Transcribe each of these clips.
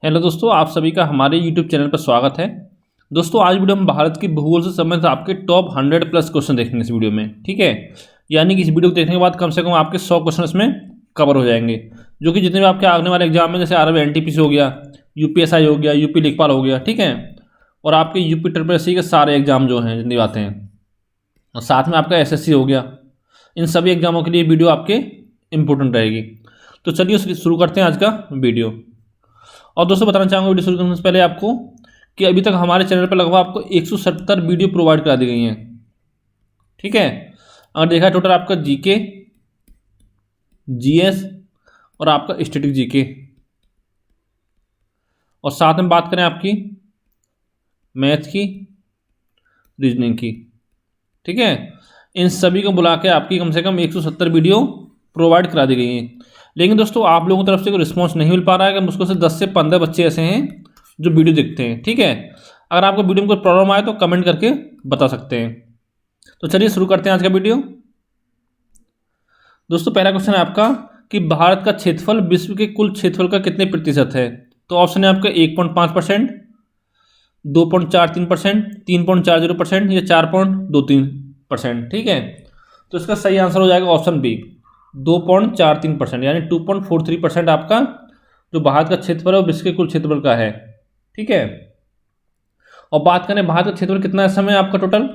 Hello दोस्तों, आप सभी का हमारे YouTube चैनल पर स्वागत है। दोस्तों, आज वीडियो हम भारत की भूगोल से संबंधित आपके टॉप 100 प्लस क्वेश्चन देखेंगे इस वीडियो में। ठीक है, यानी कि इस वीडियो को देखने के बाद कम से कम आपके 100 क्वेश्चन इसमें कवर हो जाएंगे, जो कि जितने भी आपके आने वाले एग्जाम में, जैसे आरआरबी एनटीपीसी हो गया, यूपीएसआई हो गया, यूपी लेखपाल हो गया, ठीक है, और आपके यूपी ट्रिपल एससी के सारे एग्जाम जो हैं, जितनी बातें हैं, और साथ में आपका एसएससी हो गया, इन सभी एग्जामों के लिए वीडियो आपके इंपॉर्टेंट रहेगी। तो चलिए शुरू करते हैं आज का वीडियो। और दोस्तों, बताना चाहूँगा वीडियो शुरू करने से पहले आपको कि अभी तक हमारे चैनल पर लगभग आपको 170 वीडियो प्रोवाइड करा दी गई हैं। ठीक है, अगर देखा टोटल आपका जीके, जीएस और आपका स्टैटिक जीके, और साथ में बात करें आपकी मैथ की, रीजनिंग की। ठीक है, इन सभी को बुला के आपकी कम से कम 170 वीडियो प्रोवाइड करा दी गई हैं। लेकिन दोस्तों, आप लोगों की तरफ से कोई रिस्पॉन्स नहीं मिल पा रहा है कि मुझको से 10 से 15 बच्चे ऐसे हैं जो वीडियो देखते हैं। ठीक है, अगर आपको वीडियो में कोई प्रॉब्लम आए तो कमेंट करके बता सकते हैं। तो चलिए शुरू करते हैं आज का वीडियो। दोस्तों, पहला क्वेश्चन है आपका कि भारत का क्षेत्रफल विश्व के कुल क्षेत्रफल का कितने प्रतिशत है। तो ऑप्शन है आपका 1.5%, 2.43%, 3.40% या 4.23%। ठीक है, तो इसका सही आंसर हो जाएगा ऑप्शन बी, 2.43%, यानी 2.43% आपका जो भारत का क्षेत्रफल है वो विश्व के कुल क्षेत्रफल का है। ठीक है, और बात करें भारत का क्षेत्रफल कितना इस समय आपका टोटल,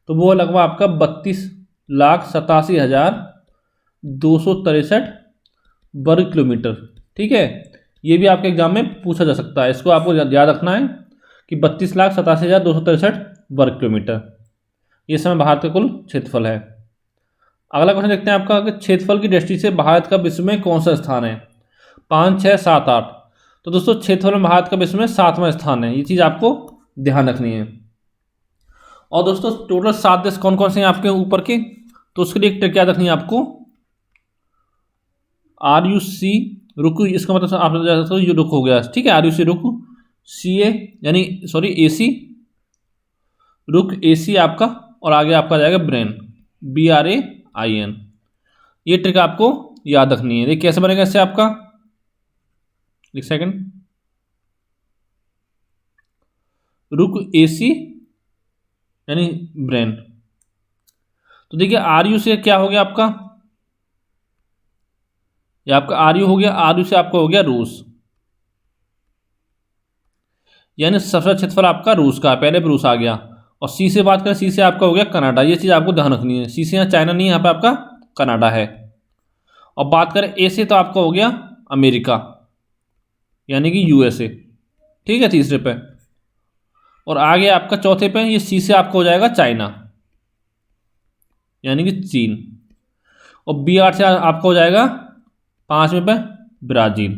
तो वो लगभग आपका 32,87,263 वर्ग किलोमीटर। ठीक है, ये भी आपके एग्जाम में पूछा जा सकता है, इसको आपको याद रखना है कि 32,87,263 वर्ग किलोमीटर ये समय भारत का कुल क्षेत्रफल है। अगला क्वेश्चन देखते हैं आपका कि क्षेत्रफल की दृष्टि से भारत का विश्व में कौन सा स्थान है। 5, 6, 7, 8। तो दोस्तों, क्षेत्रफल में भारत का विश्व में 7वां स्थान है, ये चीज़ आपको ध्यान रखनी है। और दोस्तों, टोटल 7 देश कौन कौन से हैं आपके ऊपर के, तो उसके लिए एक ट्रिक याद रखनी है आपको, RUC रुक, इसका मतलब आप ये रुक हो गया। ठीक है, RUC रुक, CA यानी सॉरी AC रुक, AC आपका, और आगे आपका जाएगा ब्रेन, BRAIN। ये ट्रिक आपको याद रखनी है। देखिए कैसे बनेगा इससे आपका, एक सेकंड, रुक AC यानी ब्रेन। तो देखिए RU से क्या हो गया आपका, ये आपका RU हो गया, RU से आपका हो गया रूस, यानी सबसे क्षेत्रफल आपका रूस का, पहले भी रूस आ गया। और C से बात करें, C से आपका हो गया कनाडा, ये चीज़ आपको ध्यान रखनी है। C से यहाँ चाइना नहीं है, यहाँ पे आपका कनाडा है। और बात करें A से, तो आपका हो गया अमेरिका, यानी कि USA। ठीक है, तीसरे पे। और आगे आपका चौथे पे, ये C से आपका हो जाएगा चाइना, यानी कि चीन। और B8 से आपका हो जाएगा 5वें पे ब्राज़ील।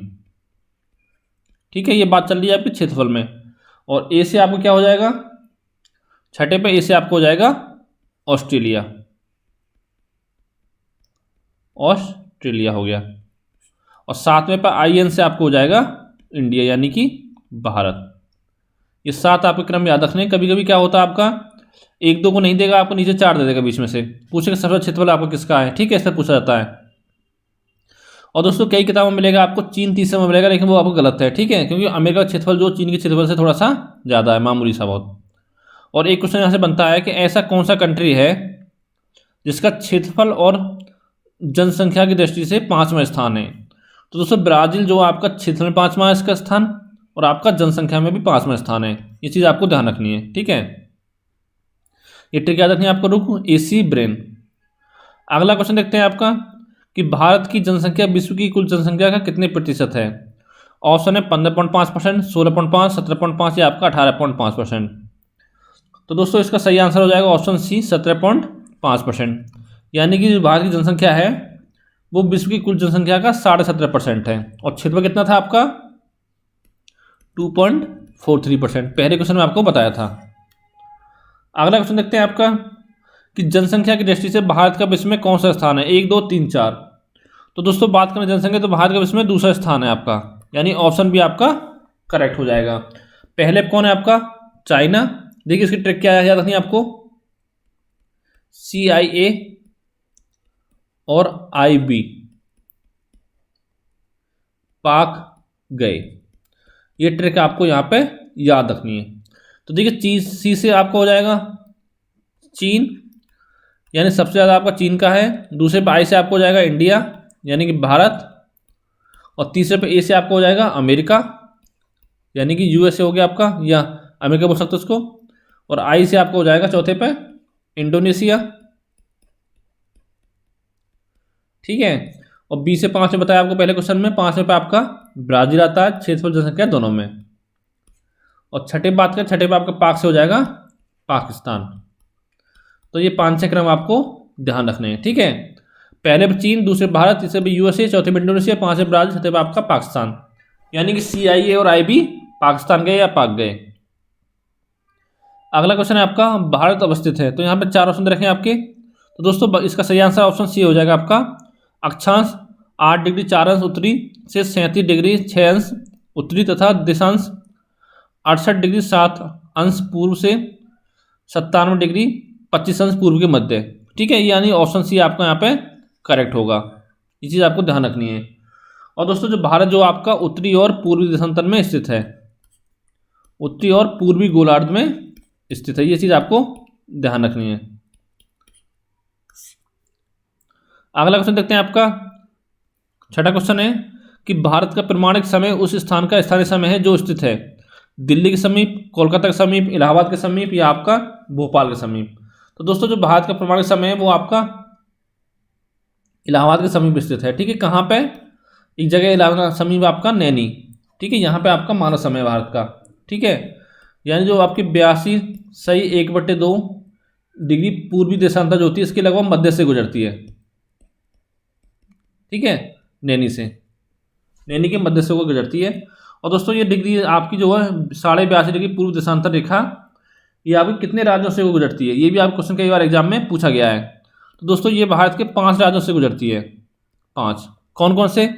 ठीक है, ये बात चल रही है आपके क्षेत्रफल में। और A से आपको क्या हो जाएगा, छठे पे A से आपको हो जाएगा ऑस्ट्रेलिया, ऑस्ट्रेलिया हो गया। और 7वें पे IN से आपको हो जाएगा इंडिया, यानी कि भारत। ये 7 आपके क्रम याद रखने। कभी कभी क्या होता है आपका, 1 2 को नहीं देगा, आपको नीचे 4 दे देगा बीच में से, पूछेगा सबसे क्षेत्रफल आपका किसका है। ठीक है, इससे पूछा जाता है। और दोस्तों, कई किताबों में मिलेगा आपको चीन तीसरे में मिलेगा, लेकिन वो आपको गलत है। ठीक है, क्योंकि अमेरिका का क्षेत्रफल जो चीन के क्षेत्रफल से थोड़ा सा ज़्यादा है, मामूली सा बहुत। और एक क्वेश्चन यहाँ से बनता है कि ऐसा कौन सा कंट्री है जिसका क्षेत्रफल और जनसंख्या की दृष्टि से 5वां स्थान है। तो दोस्तों, ब्राज़ील जो आपका क्षेत्र में 5वां इसका स्थान, और आपका जनसंख्या में भी 5वां स्थान है। ये चीज़ आपको ध्यान रखनी है। ठीक है, ये ट्रिक याद रखनी है आपको, रुक AC ब्रेन। अगला क्वेश्चन देखते हैं आपका कि भारत की जनसंख्या विश्व की कुल जनसंख्या का कितने प्रतिशत है। ऑप्शन है 15.5%, 16.5%, 17.5% या आपका 18.5%। तो दोस्तों, इसका सही आंसर हो जाएगा ऑप्शन C, 17.5%, यानी कि जो भारत की जनसंख्या है वो विश्व की कुल जनसंख्या का 17.5% है। और क्षेत्रफल कितना था आपका, 2.43%, पहले क्वेश्चन में आपको बताया था। अगला क्वेश्चन देखते हैं आपका कि जनसंख्या की दृष्टि से भारत का विश्व में कौन सा स्थान है, 1 2 3 4। तो दोस्तों, बात करें जनसंख्या, तो भारत का विश्व में दूसरा स्थान है आपका, यानी ऑप्शन बी आपका करेक्ट हो जाएगा। पहले कौन है आपका, चाइना। देखिए इसकी ट्रिक क्या है, याद रखनी है आपको, CIA और IB, पाक गए। ये ट्रिक आपको यहाँ पे याद रखनी है। तो देखिए सी से आपका हो जाएगा चीन, यानी सबसे ज़्यादा आपका चीन का है। दूसरे पे आई से आपको हो जाएगा इंडिया यानी कि भारत, और तीसरे पे ए से आपको हो जाएगा अमेरिका यानी कि यूएसए हो गया आपका, या अमेरिका बोल सकते हो उसको, और आई से आपको हो जाएगा चौथे पे इंडोनेशिया, ठीक है। और बी से 5 में बताया आपको पहले क्वेश्चन में, 5वें पे आपका ब्राजील आता है, 6 जनसंख्या दोनों में। और छठे बात करें, छठे पे आपका पाक से हो जाएगा पाकिस्तान। तो ये 5 6 क्रम आपको ध्यान रखने हैं, ठीक है। पहले पे चीन, दूसरे भारत, तीसरे पे यूएसए, चौथे पे इंडोनेशिया, 5वें ब्राजील, छठे पे आपका पाकिस्तान, यानी कि CIA और IB पाकिस्तान गए या पाक गए। अगला क्वेश्चन है आपका भारत अवस्थित है, तो यहाँ पे 4 ऑप्शन रखें आपके। तो दोस्तों इसका सही आंसर ऑप्शन सी हो जाएगा आपका। अक्षांश 8 डिग्री 4 अंश उत्तरी से 37 डिग्री 6 अंश उत्तरी तथा दिशांश 68 डिग्री 7 अंश पूर्व से 97 डिग्री 25 अंश पूर्व के मध्य, ठीक है। यानी ऑप्शन सी आपका यहाँ पे करेक्ट होगा, ये चीज़ आपको ध्यान रखनी है। और दोस्तों जो भारत जो आपका उत्तरी और पूर्वी देशांतर में स्थित है, उत्तरी और पूर्वी गोलार्ध में स्थित है, ये चीज़ आपको ध्यान रखनी है। अगला क्वेश्चन देखते हैं आपका, छठा क्वेश्चन है कि भारत का प्रमाणिक समय उस स्थान का स्थानीय समय है जो स्थित है दिल्ली के समीप, कोलकाता के समीप, इलाहाबाद के समीप या आपका भोपाल के समीप। तो दोस्तों जो भारत का प्रमाणिक समय है वो आपका इलाहाबाद के समीप स्थित है, ठीक है। कहाँ पे? एक जगह इलाहाबाद समीप आपका नैनी, ठीक है। यहाँ पे आपका मानव समय है भारत का, ठीक है। यानी जो आपकी 82 सही 1/2 डिग्री पूर्वी देशांतर जो होती है इसके लगभग मध्य से गुजरती है, ठीक है। नैनी से, नैनी के मध्य से वो गुजरती है। और दोस्तों ये डिग्री आपकी जो है 82.5 डिग्री पूर्व देशांतर रेखा, ये आपकी कितने राज्यों से वो गुजरती है, ये भी आप क्वेश्चन कई बार एग्जाम में पूछा गया है। तो दोस्तों ये भारत के 5 राज्यों से गुजरती है। 5 कौन कौन से?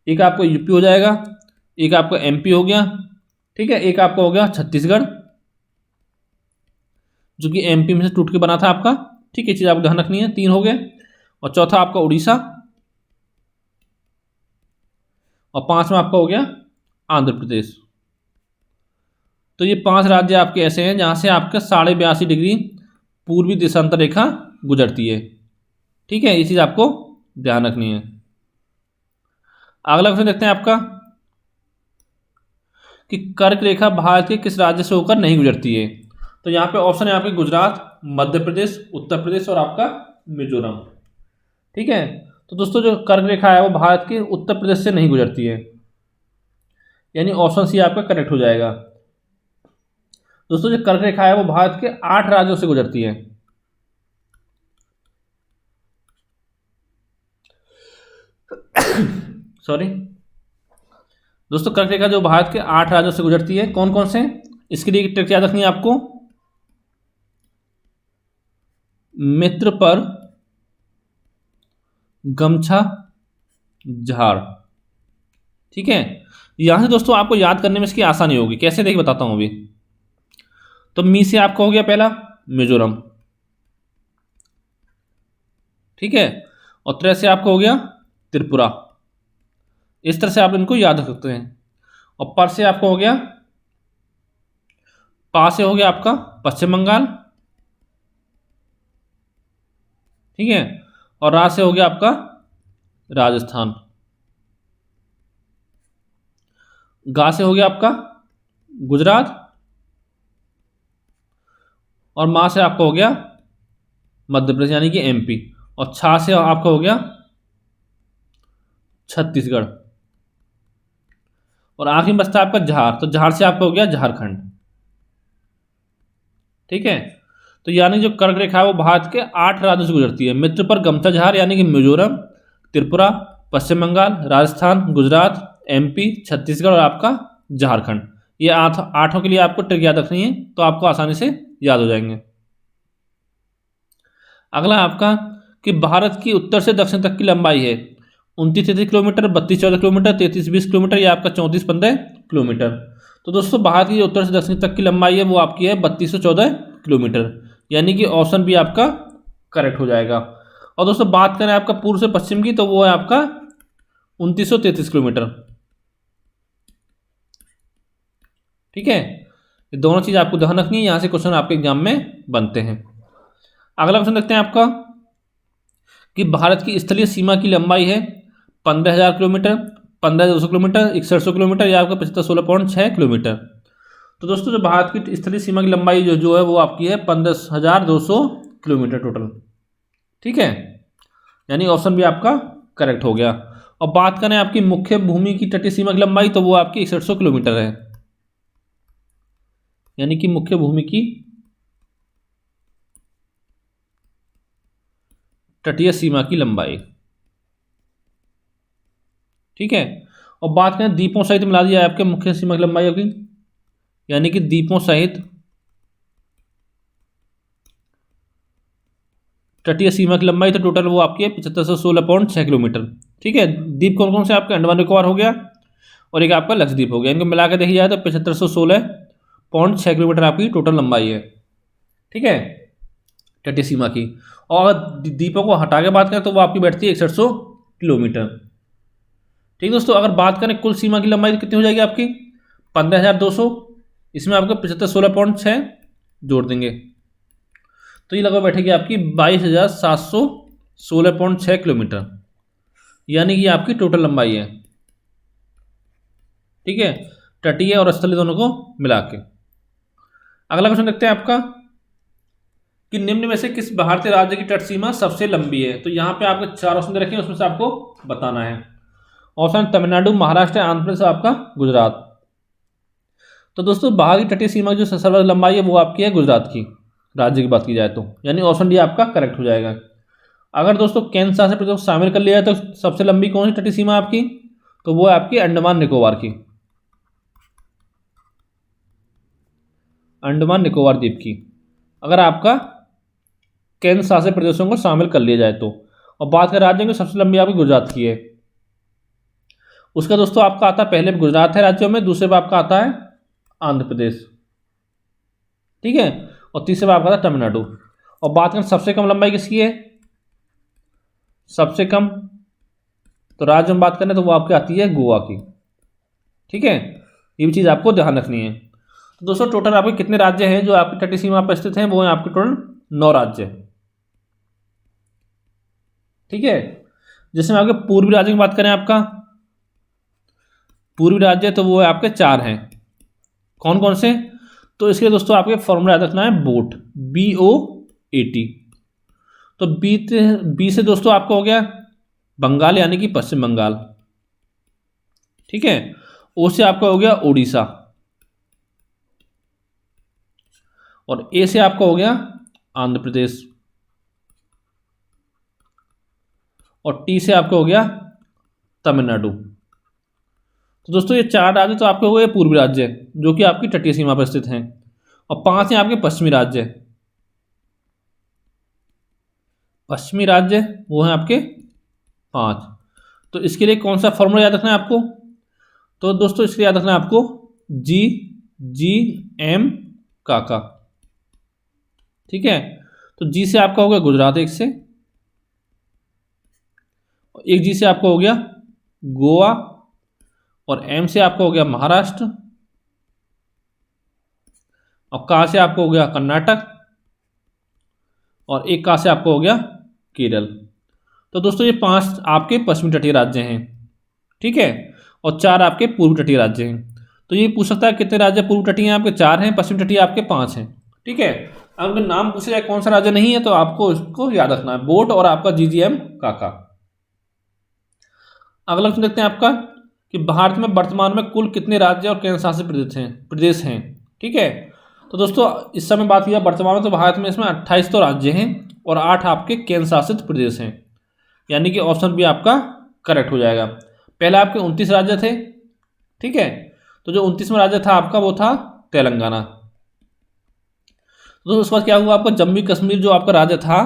एक आपको यूपी हो जाएगा, एक आपका MP हो गया, ठीक है, एक आपका हो गया छत्तीसगढ़ जो कि MP में से टूट के बना था आपका, ठीक है, चीज़ आपको ध्यान रखनी है। 3 हो गए। और चौथा आपका उड़ीसा, और 5वां आपका हो गया आंध्र प्रदेश। तो ये 5 राज्य आपके ऐसे हैं जहाँ से आपका 82.5 डिग्री पूर्वी देशांतर रेखा गुजरती है, ठीक है, ये चीज़ आपको ध्यान रखनी है। अगला क्वेश्चन देखते हैं आपका कि कर्क रेखा भारत के किस राज्य से होकर नहीं गुजरती है। तो यहाँ पे ऑप्शन है आपके गुजरात, मध्य प्रदेश, उत्तर प्रदेश और आपका मिजोरम, ठीक है। तो दोस्तों जो कर्क रेखा है वो भारत के उत्तर प्रदेश से नहीं गुजरती है, यानी ऑप्शन सी आपका करेक्ट हो जाएगा। दोस्तों जो कर्क रेखा है वो भारत के 8 राज्यों से गुजरती है। सॉरी दोस्तों, कर्क रेखा जो भारत के 8 राज्यों से गुजरती है, कौन कौन से? इसके लिए ट्रिक याद रखनी है आपको। मित्र पर गमछा झाड़, ठीक है। यहां से दोस्तों आपको याद करने में इसकी आसानी होगी, कैसे देखिए बताता हूं अभी। तो मी से आपका हो गया पहला मिजोरम, ठीक है, और त्रै से आपका हो गया त्रिपुरा। इस तरह से आप इनको याद रख सकते हैं। और पर से आपका हो गया, पा से हो गया आपका पश्चिम बंगाल, ठीक है, और रा से हो गया आपका राजस्थान, गा से हो गया आपका गुजरात, और मा से आपका हो गया मध्य प्रदेश यानी कि MP, और छा से आपका हो गया छत्तीसगढ़, और आखिरी बचता है आपका झार। तो झार से आपका हो गया झारखंड, ठीक है। तो यानी जो कर्क रेखा है वो भारत के 8 राज्यों से गुजरती है। मित्र पर गमछा झार यानी कि मिजोरम, त्रिपुरा, पश्चिम बंगाल, राजस्थान, गुजरात, MP, छत्तीसगढ़ और आपका झारखंड। ये 8 के लिए आपको ट्रिक याद रखनी है, तो आपको आसानी से याद हो जाएंगे। अगला आपका कि भारत की उत्तर से दक्षिण तक की लंबाई है 29-33 किलोमीटर, 32-14 किलोमीटर, 33-20 किलोमीटर या आपका 34-15 किलोमीटर। तो दोस्तों भारत की उत्तर से दक्षिण तक की लंबाई है वो आपकी है 3214 किलोमीटर, यानी कि ऑप्शन भी आपका करेक्ट हो जाएगा। और दोस्तों बात करें आपका पूर्व से पश्चिम की, तो वो है आपका 2933 किलोमीटर। ठीक है, ये दोनों चीज़ आपको ध्यान रखनी है, यहाँ से क्वेश्चन आपके एग्जाम में बनते हैं। अगला क्वेश्चन देखते हैं आपका कि भारत की स्थलीय सीमा की लंबाई है 15,000 किलोमीटर, 15,200 किलोमीटर, 6100 किलोमीटर या आपका 7516.6 किलोमीटर। तो दोस्तों जो भारत की स्थलीय सीमा की लंबाई जो है वो आपकी है 15,200 किलोमीटर टोटल। ठीक है, यानी ऑप्शन भी आपका करेक्ट हो गया। और बात करें आपकी मुख्य भूमि की तटीय सीमा की लंबाई, तो वो आपकी 6100 किलोमीटर है, यानी कि मुख्य भूमि की तटीय सीमा की लंबाई। ठीक है, और बात करें द्वीपों सहित मिला दिया है आपके मुख्य सीमा की लंबाई आपकी, यानी कि द्वीपों सहित तटीय सीमा की लंबाई, तो टोटल वो आपकी है 7516.6 किलोमीटर। ठीक है, द्वीप कौन कौन से आपके, अंडमान निकोबार हो गया और एक आपका लक्षद्वीप हो गया, इनको मिला के देखी जाए तो 7516.6 किलोमीटर आपकी टोटल लंबाई है। ठीक है, तटीय सीमा की। और अगर द्वीपों को हटा के बात करें तो वो आपकी बैठती है 6100 किलोमीटर। ठीक दोस्तों, अगर बात करें कुल सीमा की लंबाई कितनी हो जाएगी आपकी 15,200, इसमें आपको 7516.6 जोड़ देंगे तो ये लगभग बैठेगी आपकी 22,716.6 किलोमीटर, यानी कि आपकी टोटल लंबाई है। ठीक है, तटीय और स्थलीय दोनों को मिला के। अगला क्वेश्चन देखते हैं आपका कि निम्न में से किस भारतीय राज्य की तट सीमा सबसे लंबी है। तो यहाँ पे आपके 4 ऑप्शन दे रखे हैं, उसमें से आपको बताना है। ऑप्शन तमिलनाडु, महाराष्ट्र, आंध्र प्रदेश, आपका गुजरात। तो दोस्तों बाहर की तटीय सीमा की जो सर्वाधिक लंबाई है वो आपकी है गुजरात की राज्य की बात की जाए तो, यानी ऑप्शन डी आपका करेक्ट हो जाएगा। अगर दोस्तों केंद्र शासित प्रदेश को शामिल कर लिया जाए तो सबसे लंबी कौन सी तटीय सीमा आपकी, तो वो है आपकी अंडमान निकोबार की, अंडमान निकोबार द्वीप की, अगर आपका केंद्र शासित प्रदेशों को शामिल कर लिया जाए तो। और बात करें राज्यों की, सबसे लंबी आपकी गुजरात की है। उसका दोस्तों आपका आता है, पहले गुजरात है राज्यों में, दूसरे पर आपका आता है आंध्र प्रदेश। ठीक है, और तीसरे पर आपका आता है तमिलनाडु। और बात करें सबसे कम लंबाई किसकी है, सबसे कम तो राज्य में बात करें तो वो आपकी आती है गोवा की। ठीक है, ये भी चीज़ आपको ध्यान रखनी है। तो दोस्तों टोटल आपके कितने राज्य हैं जो आपकी तटीय सीमा पर स्थित हैं, वो है आपके टोटल 9 राज्य। ठीक है, जिसमें आपके पूर्वी राज्य की बात करें, आपका पूर्वी राज्य तो वो है आपके 4 हैं। कौन कौन से, तो इसके दोस्तों आपके फॉर्मूला याद रखना है BOAT, BOAT। तो बी से दोस्तों आपका हो गया बंगाल, यानी कि पश्चिम बंगाल। ठीक है, ओ से आपका हो गया उड़ीसा, और ए से आपका हो गया आंध्र प्रदेश, और टी से आपका हो गया तमिलनाडु। तो दोस्तों ये 4 राज्य तो आपके हो गए पूर्वी राज्य जो कि आपकी तटीय सीमा पर स्थित हैं, और 5 हैं आपके पश्चिमी राज्य। पश्चिमी राज्य वो हैं आपके 5। तो इसके लिए कौन सा फॉर्मूला याद रखना है आपको, तो दोस्तों इसके लिए याद रखना है आपको GGM काका। ठीक है, तो जी से आपका हो गया गुजरात, एक से, एक जी से आपका हो गया गोवा, और एम से आपका हो गया महाराष्ट्र, और का से आपको हो गया कर्नाटक, और एक का से आपको हो गया केरल। तो दोस्तों ये 5 आपके पश्चिमी तटीय राज्य हैं। ठीक है, और 4 आपके पूर्व तटीय राज्य हैं। तो ये पूछ सकता है कितने राज्य पूर्व तटीय हैं, आपके 4 हैं, पश्चिमी तटीय आपके 5 हैं। ठीक है, अगर नाम पूछे जाए कौन सा राज्य नहीं है तो आपको इसको याद रखना है, बोट और आपका GGM काका। अगला क्वेश्चन देखते हैं आपका कि भारत में वर्तमान में कुल कितने राज्य और केंद्र शासित प्रदेश हैं। ठीक है, तो दोस्तों इस समय बात किया वर्तमान में, तो भारत में इसमें 28 तो राज्य हैं और 8 आपके केंद्र शासित प्रदेश हैं, यानी कि ऑप्शन बी आपका करेक्ट हो जाएगा। पहले आपके 29 राज्य थे। ठीक है, तो जो 29वां राज्य था आपका वो था तेलंगाना। तो उसके बाद क्या हुआ, आपका जम्मू कश्मीर जो आपका राज्य था,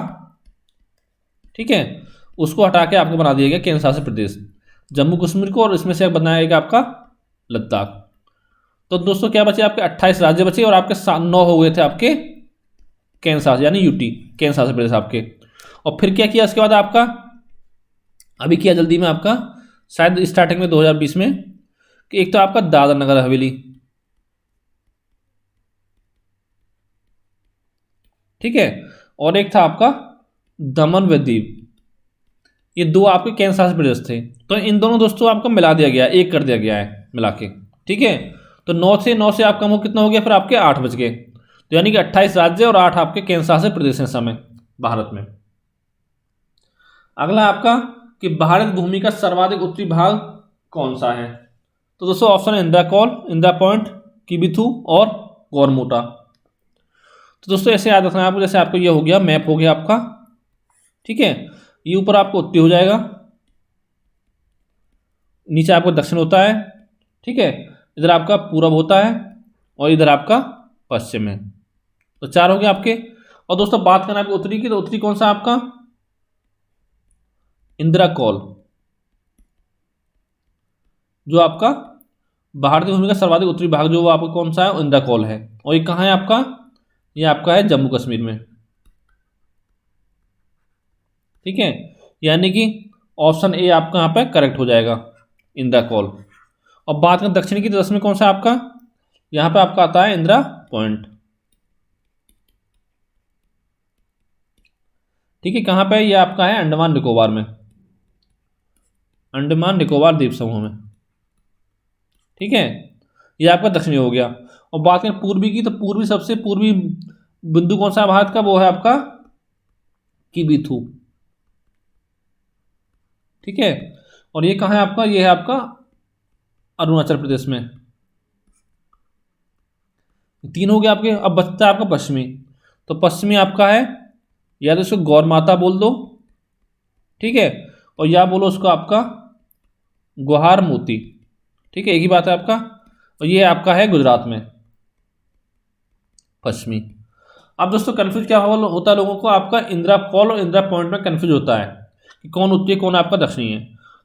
ठीक है, उसको हटा के आपको बना दिया गया केंद्र शासित प्रदेश जम्मू कश्मीर को, और इसमें से बनाया गया आपका लद्दाख। तो दोस्तों क्या बचे, आपके 28 राज्य बचे और आपके 9 हो गए थे आपके केंद्र शासित, यानी यूटी केंद्र शासित प्रदेश आपके। और फिर क्या किया इसके बाद आपका, अभी किया जल्दी में आपका, शायद स्टार्टिंग में 2020 में, कि एक तो आपका दादरा नगर हवेली, ठीक है, और एक था आपका दमन व दीव। ये दो आपके केंद्र शासित प्रदेश थे। तो इन दोनों दोस्तों आपको मिला दिया गया, एक कर दिया गया है मिला के। ठीक है, तो 9 से आपका मुँह कितना हो गया, फिर आपके 8 बच गए। तो यानी कि 28 राज्य और 8 आपके केंद्र शासित प्रदेश हैं समय भारत में। अगला आपका कि भारत भूमि का सर्वाधिक उत्तरी भाग कौन सा है। तो दोस्तों ऑप्शन है इंदिरा कॉल, इंदिरा पॉइंट, किबिथू और गौरमोटा। तो दोस्तों ऐसे याद रखना है आपको, जैसे आपको ये हो गया, मैप हो गया आपका। ठीक है, ये ऊपर आपको उत्तरी हो जाएगा, नीचे आपको दक्षिण होता है। ठीक है, इधर आपका पूरब होता है और इधर आपका पश्चिम है। तो 4 हो गए आपके। और दोस्तों बात करना आपको उत्तरी की, तो उत्तरी कौन सा आपका, इंदिरा कॉल, जो आपका भारतीय भूमि का सर्वाधिक उत्तरी भाग जो वो आपका कौन सा है, इंदिरा कॉल है। और ये कहाँ है आपका, ये आपका है जम्मू कश्मीर में। ठीक है, यानी कि ऑप्शन ए आपका यहाँ पे करेक्ट हो जाएगा, इंदिरा कॉल। और बात करें दक्षिण की, तो दक्षिण में कौन सा आपका, यहाँ पे आपका आता है इंदिरा पॉइंट। ठीक है, कहाँ पे, ये आपका है अंडमान निकोबार में, अंडमान निकोबार द्वीप समूह में। ठीक है, ये आपका दक्षिणी हो गया। और बात करें पूर्वी की, तो पूर्वी सबसे पूर्वी बिंदु कौन सा है भारत का, वो है आपका किबिथू। ठीक है, और ये कहाँ है आपका, ये है आपका अरुणाचल प्रदेश में। 3 हो गया आपके। अब बचता है आपका पश्चिमी। तो पश्चिमी आपका है, या तो इसको गौर माता बोल दो, ठीक है, और या बोलो उसको आपका गुहार मोती। ठीक है, एक ही बात है आपका। और ये आपका है गुजरात में पश्चिमी। अब दोस्तों कन्फ्यूज क्या होता है लोगों को, आपका इंदिरा कॉल और इंदिरा पॉइंट में कन्फ्यूज होता है कि कौन उत्तरी कौन आपका दक्षिणी है।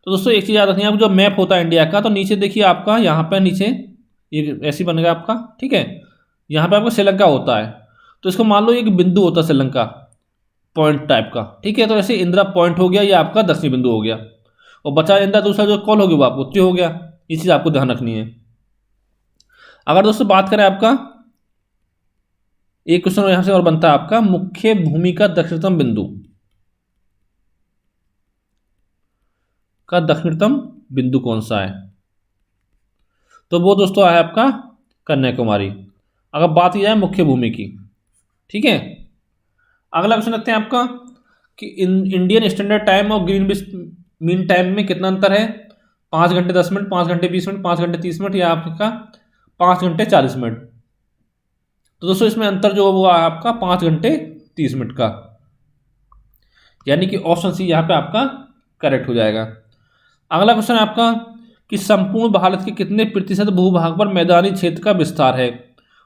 तो दोस्तों एक चीज़ याद रखनी है, जो मैप होता है इंडिया का, तो नीचे देखिए आपका यहाँ पर नीचे ये ऐसी बनेगा आपका। ठीक है, यहाँ पे आपको श्रीलंका होता है, तो इसको मान लो एक बिंदु होता है श्रीलंका पॉइंट टाइप का। ठीक है, तो ऐसे इंदिरा पॉइंट हो गया, ये आपका दक्षिणी बिंदु हो गया। और बचा इंदिरा दूसरा जो कॉल होगी वो आपको उत्तरी हो गया। ये चीज़ आपको ध्यान रखनी है। अगर दोस्तों बात करें आपका, एक क्वेश्चन यहाँ से और बनता है आपका, मुख्य भूमि का दक्षिणतम बिंदु का दक्षिणतम बिंदु कौन सा है। तो वो दोस्तों है आपका कन्याकुमारी, अगर बात की जाए मुख्य भूमि की। ठीक है, अगला क्वेश्चन रखते हैं आपका कि इंडियन स्टैंडर्ड टाइम और ग्रीनविच मीन टाइम में कितना अंतर है। 5 घंटे 10 मिनट, 5 घंटे 20 मिनट, 5 घंटे 30 मिनट, या आपका 5 घंटे 40 मिनट। तो दोस्तों इसमें अंतर जो वो है आपका 5 घंटे 30 मिनट का, यानी कि ऑप्शन सी यहाँ पे आपका करेक्ट हो जाएगा। अगला क्वेश्चन है आपका कि संपूर्ण भारत के कितने प्रतिशत भूभाग पर मैदानी क्षेत्र का विस्तार है।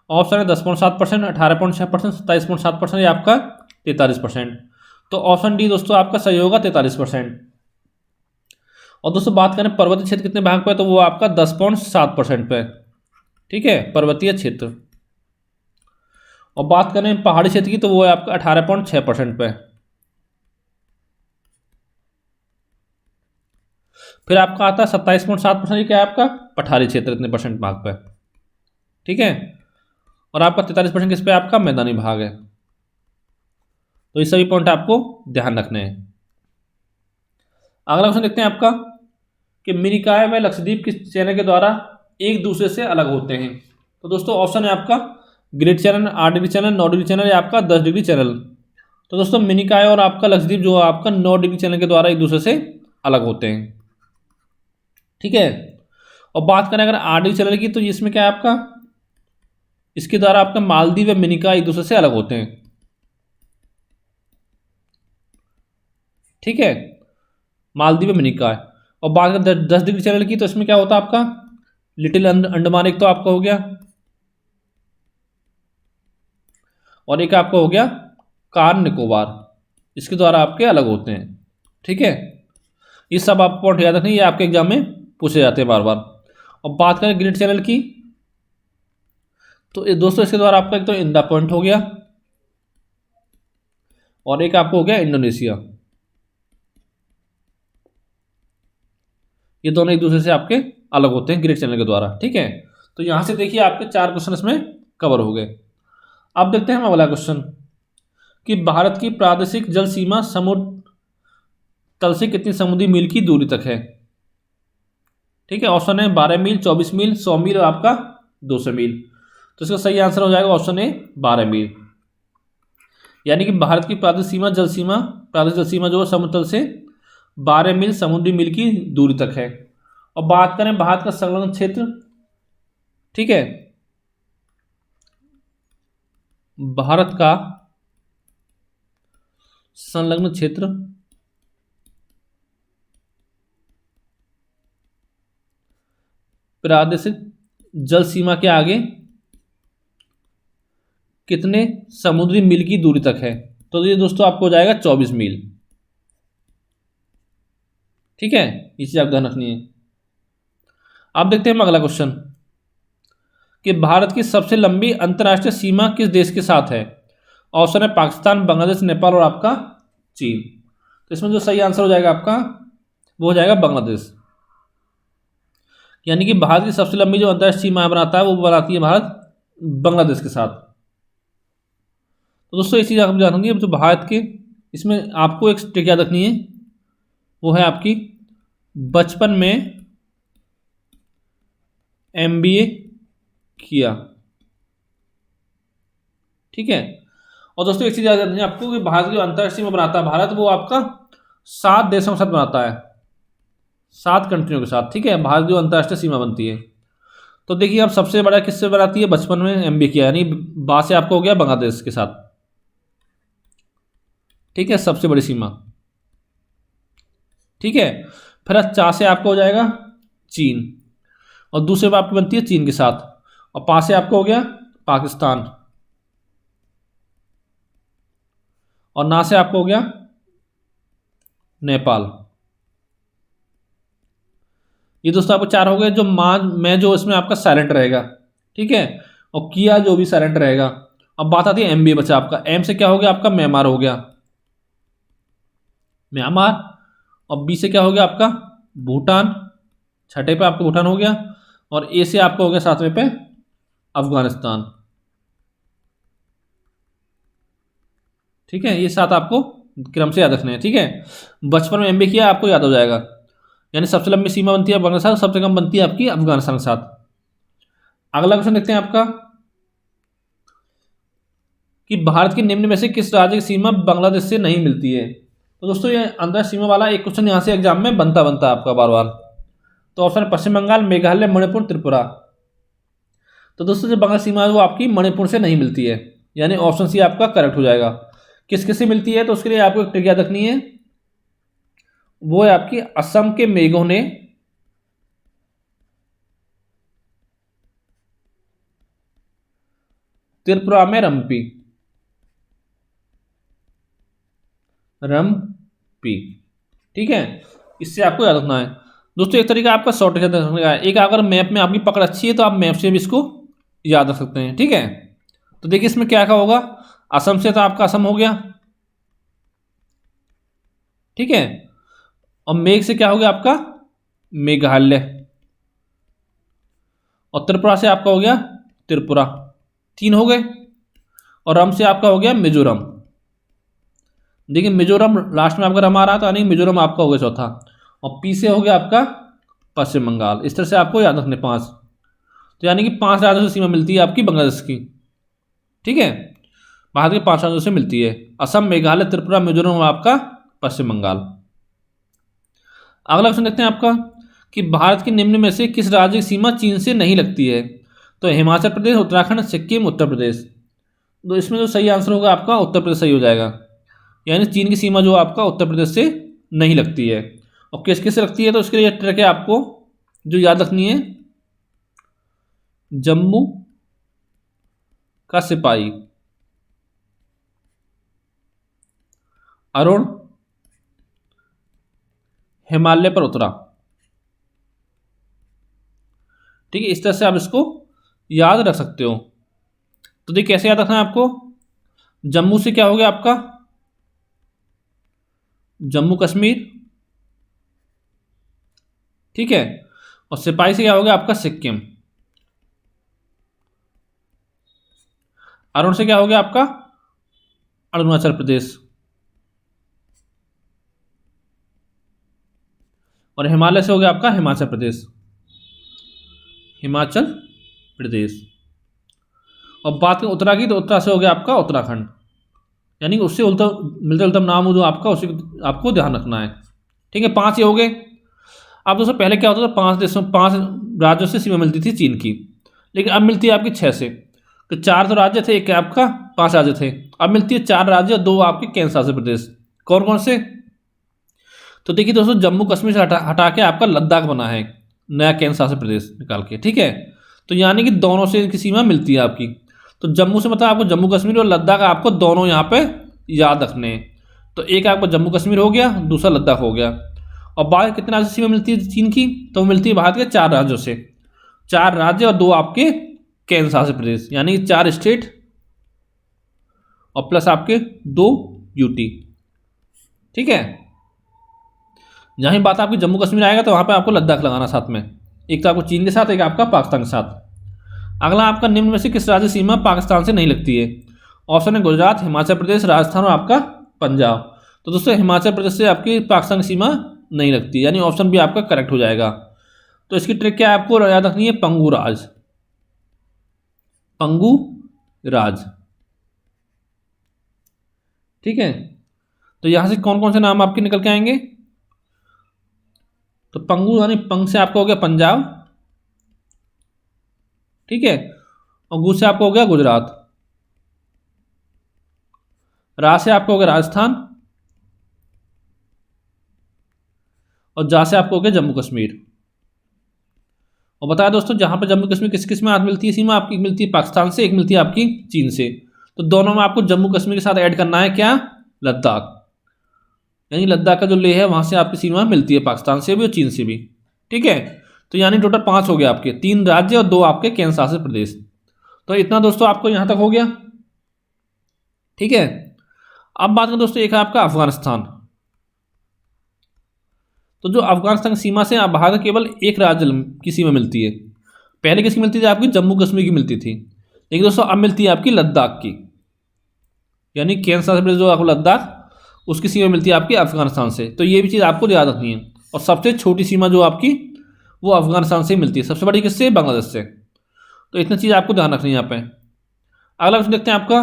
ऑप्शन है 10.7%, 18.6%, 27.7% या आपका 43%। तो ऑप्शन डी दोस्तों आपका सही होगा, 43%। और दोस्तों बात करें पर्वतीय क्षेत्र कितने भाग पे, तो वो आपका 10.7% पे। ठीक है, पर्वतीय क्षेत्र। और बात करें पहाड़ी क्षेत्र की, तो वो है आपका 18.6% पे। फिर आपका आता है 27.7%, क्या है आपका पठारी क्षेत्र इतने परसेंट भाग पे। ठीक है, और आपका 43% किस पे, आपका मैदानी भाग है। तो ये सभी पॉइंट आपको ध्यान रखने हैं। अगला क्वेश्चन देखते हैं आपका कि मिनिकॉय व लक्षद्वीप किस चैनल के द्वारा एक दूसरे से अलग होते हैं। तो दोस्तों ऑप्शन है आपका great channel, 8 degree channel, 9 degree channel या आपका 10 डिग्री चैनल। तो दोस्तों मिनिकॉय और आपका लक्षद्वीप जो आपका 9 डिग्री चैनल के द्वारा एक दूसरे से अलग होते हैं। ठीक है, और बात करें अगर 8 डिग्री चैनल की, तो इसमें क्या है आपका, इसके द्वारा आपका मालदीव व मिनिकॉय एक दूसरे से अलग होते हैं। ठीक है, मालदीव व मिनिकॉय। और बात करें 10 डिग्री चैनल की, तो इसमें क्या होता है आपका लिटिल अंडमान, एक तो आपका हो गया, और एक आपका हो गया कार निकोबार, इसके द्वारा आपके अलग होते हैं। ठीक है, ये सब आप पॉइंट याद रखनी, ये आपके एग्जाम में पूछे जाते हैं बार बार। और बात करें ग्रेट चैनल की, तो दोस्तों इसके द्वारा आपका एक तो इंडिया पॉइंट हो गया, और एक आपको हो गया इंडोनेशिया। ये दोनों एक दूसरे से आपके अलग होते हैं ग्रेट चैनल के द्वारा। ठीक है, तो यहां से देखिए आपके 4 क्वेश्चन इसमें कवर हो गए। अब देखते हैं हम अगला क्वेश्चन कि भारत की प्रादेशिक जल सीमा समुद्र तल से कितनी समुद्री मील की दूरी तक है? ठीक है, ऑप्शन है 12 मील, 24 मील, 100 मील और आपका 200 मील। तो इसका सही आंसर हो जाएगा ऑप्शन ए 12 मील। यानी कि भारत की प्रादेशिक जल सीमा जो है समुद्र तल से 12 मील समुद्री मील की दूरी तक है। और बात करें भारत का संलग्न क्षेत्र, ठीक है, भारत का संलग्न क्षेत्र प्रादेशिक जल सीमा के आगे कितने समुद्री मील की दूरी तक है? तो ये दोस्तों आपको हो जाएगा 24 मील। ठीक है, ये चीज आप ध्यान रखनी है। आप देखते हैं अगला क्वेश्चन कि भारत की सबसे लंबी अंतर्राष्ट्रीय सीमा किस देश के साथ है? ऑप्शन है पाकिस्तान, बांग्लादेश, नेपाल और आपका चीन। तो इसमें जो सही आंसर हो जाएगा आपका वो हो जाएगा बांग्लादेश। यानी कि भारत की सबसे लंबी जो अंतर्राष्ट्रीय सीमा बनाता है वो बनाती है भारत बांग्लादेश के साथ। तो दोस्तों ये चीज़ आप जानेंगे तो भारत के इसमें आपको एक ट्रिक याद रखनी है, वो है आपकी बचपन में MBA किया। ठीक है, और दोस्तों एक चीज़ याद रखनी है आपको कि भारत जो अंतर्राष्ट्रीय सीमा बनाता है भारत, वो आपका 7 देशों के साथ बनाता है, 7 कंट्रियों के साथ। ठीक है, भारत जो अंतर्राष्ट्रीय सीमा बनती है। तो देखिए आप सबसे बड़ा किससे बनाती है? बचपन में MBA किया, यानी बा से आपको हो गया बांग्लादेश के साथ। ठीक है, सबसे बड़ी सीमा। ठीक है, फिर 4 से आपको हो जाएगा चीन, और दूसरे बार आपकी बनती है चीन के साथ, और 5 से आपको हो गया पाकिस्तान, और ना से आपको हो गया नेपाल। ये दोस्तों आपको 4 हो गए। जो मां में जो इसमें आपका साइलेंट रहेगा, ठीक है, और किया जो भी साइलेंट रहेगा। अब बात आती है MBA बचा आपका। M से क्या हो गया आपका? म्यांमार हो गया, म्यांमार। और B से क्या हो गया आपका? भूटान, छठे पे आपका भूटान हो गया, और A से आपका हो गया 7वें पे अफगानिस्तान। ठीक है, ये 7 आपको क्रम से याद रखने हैं। ठीक है, बचपन में MBA किया आपको याद हो जाएगा। यानी सबसे लंबी सीमा बनती है बांग्लादेश के साथ, सबसे कम बनती है आपकी अफगानिस्तान के साथ। अगला क्वेश्चन देखते हैं आपका कि भारत के निम्न में से किस राज्य की सीमा बांग्लादेश से नहीं मिलती है? तो दोस्तों ये अंतर सीमा वाला एक क्वेश्चन यहाँ से एग्जाम में बनता है आपका बार बार। तो ऑप्शन है पश्चिम बंगाल, मेघालय, मणिपुर, त्रिपुरा। तो दोस्तों जो बंगाल सीमा है वो आपकी मणिपुर से नहीं मिलती है, यानी ऑप्शन सी आपका करेक्ट हो जाएगा। किस किस से मिलती है? तो उसके लिए आपको एक ट्रिक याद रखनी है, वो है आपकी असम के मेघोने, त्रिपुरा में रम्पी, रम्पी। ठीक है, इससे आपको याद रखना है। दोस्तों एक तरीका आपका शॉर्ट याद रखने का है, एक अगर मैप में आपकी पकड़ अच्छी है तो आप मैप से भी इसको याद रख सकते हैं। ठीक है, तो देखिए इसमें क्या क्या होगा। असम से तो आपका असम हो गया, ठीक है, और मेघ से क्या हो गया आपका? मेघालय, और त्रिपुरा से आपका हो गया त्रिपुरा, 3 हो गए, और रम से आपका हो गया मिजोरम। देखिए मिजोरम लास्ट में आपका रम आ रहा था, नहीं, मिजोरम आपका हो गया चौथा, और पी से हो गया आपका पश्चिम बंगाल। इस तरह से आपको याद रखने 5। तो यानी कि 5 राज्यों से सीमा मिलती है आपकी बांग्लादेश की। ठीक है, भारत के 5 राज्यों से मिलती है, असम, मेघालय, त्रिपुरा, मिजोरम और आपका पश्चिम बंगाल। अगला क्वेश्चन देखते हैं आपका कि भारत के निम्न में से किस राज्य की सीमा चीन से नहीं लगती है? तो हिमाचल प्रदेश, उत्तराखंड, सिक्किम, उत्तर प्रदेश। तो इसमें जो सही आंसर होगा आपका उत्तर प्रदेश सही हो जाएगा। यानी चीन की सीमा जो आपका उत्तर प्रदेश से नहीं लगती है। और किस किस से लगती है? तो उसके लिए ट्रिक है आपको जो याद रखनी है, जम्मू का सिपाही, अरुण हिमालय पर उतरा। ठीक है, इस तरह से आप इसको याद रख सकते हो। तो देखिए कैसे याद रखना है आपको। जम्मू से क्या हो गया आपका? जम्मू कश्मीर, ठीक है, और सिपाही से क्या हो गया आपका? सिक्किम। अरुण से क्या हो गया आपका? अरुणाचल प्रदेश। और हिमालय से हो गया आपका हिमाचल प्रदेश, हिमाचल प्रदेश। और बात करें उत्तरा की, तो उत्तरा से हो गया आपका उत्तराखंड, यानी उससे उल्टा मिलता जुलता नाम हो जो आपका, उसी आपको ध्यान रखना है। ठीक है, 5 ये हो गए। अब दोस्तों पहले क्या होता था, 5 देशों 5 राज्यों से सीमा मिलती थी चीन की, लेकिन अब मिलती है आपकी 6 से। तो 4 तो राज्य थे, एक आपका 5 राज्य थे। अब मिलती है 4 राज्य और 2 आपके केंद्र शासित प्रदेश। कौन कौन से? तो देखिए दोस्तों, जम्मू कश्मीर से हटा के आपका लद्दाख बना है नया केंद्र शासित प्रदेश निकाल के। ठीक है, तो यानी कि दोनों से इनकी सीमा मिलती है आपकी। तो जम्मू से मतलब आपको जम्मू कश्मीर और लद्दाख आपको दोनों यहाँ पे याद रखने हैं। तो एक आपका जम्मू कश्मीर हो गया, दूसरा लद्दाख हो गया। और बाकी कितने राज्य से सीमा मिलती है चीन की? तो मिलती है भारत के 4 राज्यों से, 4 राज्य और 2 आपके केंद्र शासित प्रदेश, यानी 4 स्टेट और प्लस आपके 2 यूटी। ठीक है, जहाँ बात आपकी जम्मू कश्मीर आएगा तो वहाँ पे आपको लद्दाख लगाना साथ में, एक तो आपको चीन के साथ, एक आपका पाकिस्तान के साथ। अगला आपका निम्न में से किस राज्य सीमा पाकिस्तान से नहीं लगती है? ऑप्शन है गुजरात, हिमाचल प्रदेश, राजस्थान और आपका पंजाब। तो दोस्तों हिमाचल प्रदेश से आपकी पाकिस्तान की सीमा नहीं लगती, यानी ऑप्शन भी आपका करेक्ट हो जाएगा। तो इसकी ट्रिक क्या है, आपको याद रखनी है, पंगु राज, पंगु राज। ठीक है, तो यहां से कौन कौन से नाम आपके निकल के आएंगे? तो पंगु यानी पंग से आपका हो गया पंजाब, ठीक है, और गु से आपका हो गया गुजरात, रा से आपका हो गया राजस्थान, और जा से आपको हो गया जम्मू कश्मीर। और बताया दोस्तों, जहां पर जम्मू कश्मीर किस किस में मिलती है सीमा, आपकी मिलती है पाकिस्तान से, एक मिलती है आपकी चीन से। तो दोनों में आपको जम्मू कश्मीर के साथ ऐड करना है क्या? लद्दाख, यानी लद्दाख का जो लेह है वहां से आपकी सीमा मिलती है पाकिस्तान से भी और चीन से भी। ठीक है, तो यानी टोटल 5 हो गए आपके, 3 राज्य और 2 आपके केंद्र शासित प्रदेश। तो इतना दोस्तों आपको यहां तक हो गया। ठीक है, अब बात करें दोस्तों, एक है आपका अफगानिस्तान। तो जो अफगानिस्तान की सीमा से बाहर केवल एक राज्य की सीमा मिलती है। पहले किसकी मिलती थी? आपकी जम्मू कश्मीर की मिलती थी, लेकिन दोस्तों अब मिलती है आपकी लद्दाख की, यानी केंद्र शासित प्रदेश जो आपको लद्दाख, उसकी सीमा मिलती है आपकी अफगानिस्तान से। तो ये भी चीज़ आपको याद रखनी है। और सबसे छोटी सीमा जो आपकी वो अफगानिस्तान से मिलती है, सबसे बड़ी किससे? बांग्लादेश से। तो इतनी चीज़ आपको ध्यान रखनी है यहाँ पे। अगला क्वेश्चन देखते हैं आपका,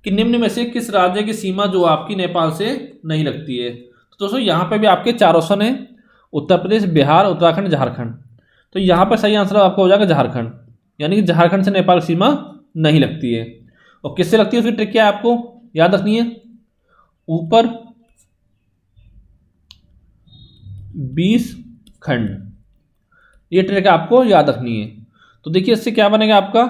कि निम्न में से किस राज्य की सीमा जो आपकी नेपाल से नहीं लगती है? तो दोस्तों यहाँ पे भी आपके 4 ऑप्शन है, उत्तर प्रदेश, बिहार, उत्तराखंड, झारखंड। तो यहाँ पर सही आंसर आपका हो जाएगा झारखंड, यानी कि झारखंड से नेपाल सीमा नहीं लगती है। और किससे लगती है उसकी ट्रिक क्या है, आपको याद रखनी है, ऊपर 20 खंड, ये ट्रिक आपको याद रखनी है। तो देखिए इससे क्या बनेगा आपका,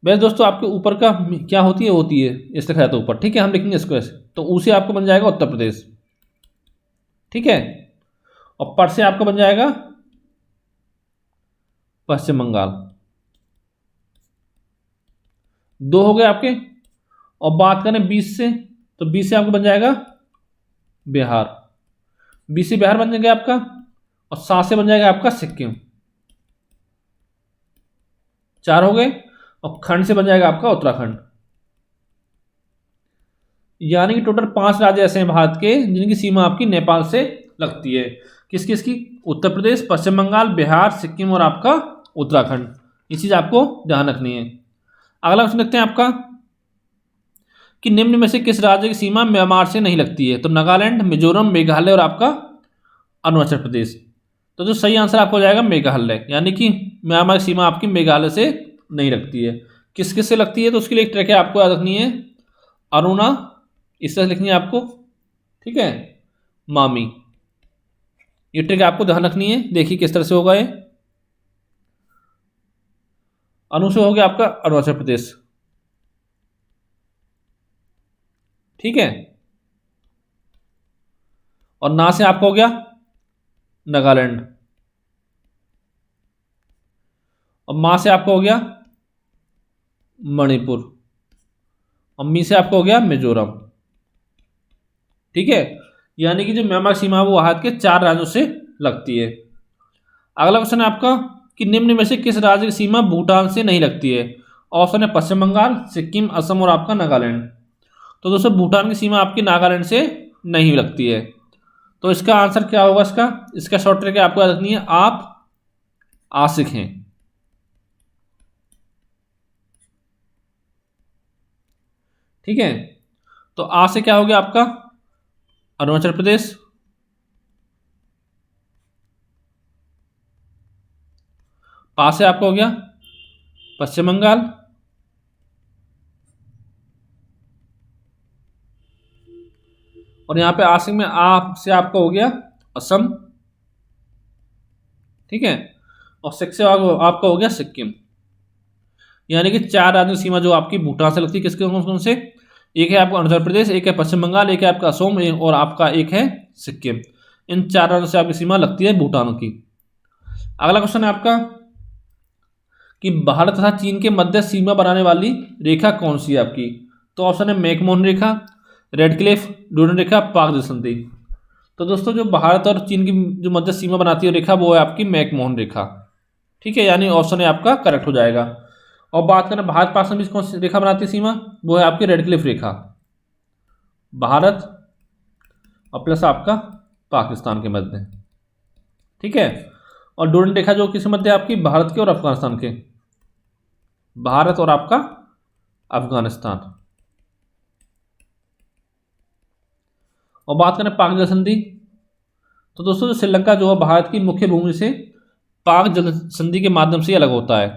वैसे दोस्तों आपके ऊपर का क्या होती है इस लिखा जाता है ऊपर, ठीक है, हम लिखेंगे इसको ऐसे, तो ऊ से आपको बन जाएगा उत्तर प्रदेश, ठीक है, और पर से आपका बन जाएगा पश्चिम बंगाल। 2 हो गए आपके। और बात करें 20 से, तो 20 से आपको बन जाएगा बिहार, 20 से बिहार बन जाएगा आपका, और 7 से बन जाएगा आपका सिक्किम। 4 हो गए, और खंड से बन जाएगा आपका उत्तराखंड। यानी कि टोटल 5 राज्य ऐसे हैं भारत के जिनकी सीमा आपकी नेपाल से लगती है। किस किस की? उत्तर प्रदेश, पश्चिम बंगाल, बिहार, सिक्किम और आपका उत्तराखंड। ये चीज आपको ध्यान रखनी है। अगला क्वेश्चन देखते हैं आपका, कि निम्न में से किस राज्य की सीमा म्यांमार से नहीं लगती है? तो नागालैंड, मिजोरम, मेघालय और आपका अरुणाचल प्रदेश। तो जो सही आंसर आपको हो जाएगा मेघालय, यानी कि म्यांमार की सीमा आपकी मेघालय से नहीं लगती है। किस किस से लगती है? तो उसके लिए एक ट्रिक है, आपको याद रखनी है, अरुणा, इस तरह लिखनी है आपको, ठीक है, मामी। ये ट्रिक आपको ध्यान रखनी है। देखिए किस तरह से होगा ये, अनु से हो गया आपका अरुणाचल प्रदेश, ठीक है, और ना से आपका हो गया नागालैंड, और मां से आपका हो गया मणिपुर, और मी से आपका हो गया मिजोरम, ठीक है। यानी कि जो म्यांमार सीमा है वो भारत के 4 राज्यों से लगती है। अगला क्वेश्चन है आपका, कि निम्न में से किस राज्य की सीमा भूटान से नहीं लगती है? ऑप्शन है पश्चिम बंगाल, सिक्किम, असम और आपका नागालैंड। तो दोस्तों भूटान की सीमा आपकी नागालैंड से नहीं लगती है। तो इसका आंसर क्या होगा, इसका शॉर्ट ट्रिक आपको याद रखनी है, आप आसिक हैं। ठीक है, तो आ से क्या हो गया आपका अरुणाचल प्रदेश, पा से आपका हो गया पश्चिम बंगाल, और यहां पे आसिक में आप से आपका हो गया असम। ठीक है, और सिक से आपका हो गया सिक्किम। यानी कि 4 राज्यों की सीमा जो आपकी भूटान से लगती है, किसके कौन कौन से, एक है आपका अरुणाचल प्रदेश, एक है पश्चिम बंगाल, एक है आपका असम, और आपका एक है सिक्किम। इन 4 राज्यों से आपकी सीमा लगती है भूटान की। अगला क्वेश्चन है आपका कि भारत तथा चीन के मध्य सीमा बनाने वाली रेखा कौन सी है आपकी। तो ऑप्शन है मैकमोहन रेखा, रेड क्लिफ, डूडन रेखा, पाक जलसंधि। तो दोस्तों जो भारत और चीन की जो मध्य सीमा बनाती है रेखा, वो है आपकी मैकमोहन रेखा। ठीक है, यानी ऑप्शन है आपका करेक्ट हो जाएगा। और बात करें भारत पाकिस्तान बीच कौन सी रेखा बनाती है सीमा, वो है आपकी रेड क्लिफ रेखा, भारत और प्लस आपका पाकिस्तान के मध्य। ठीक है, और डूडन रेखा जो किस मध्य है आपकी, भारत के और अफगानिस्तान के, भारत और आपका अफगानिस्तान। और बात करें पाक जल संधि, तो दोस्तों जो श्रीलंका जो है भारत की मुख्य भूमि से पाक जल संधि के माध्यम से अलग होता है।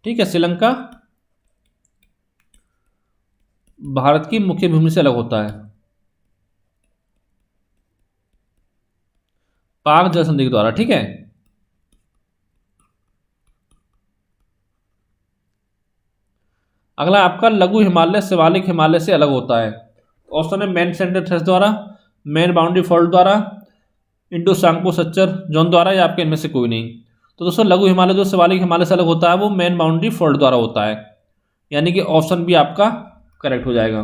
ठीक है, श्रीलंका भारत की मुख्य भूमि से अलग होता है पाक जल संधि के द्वारा। ठीक है, अगला आपका लघु हिमालय शिवालिक हिमालय से अलग होता है। ऑप्शन है मैन सेंटर थ्रेस द्वारा, मैन बाउंड्री फॉल्ट द्वारा, इंडो सांगपो सच्चर जोन द्वारा, या आपके इनमें से कोई नहीं। तो दोस्तों लघु हिमालय जो शिवालिक हिमालय से अलग होता है वो मैन बाउंड्री फॉल्ट द्वारा होता है, यानी कि ऑप्शन भी आपका करेक्ट हो जाएगा।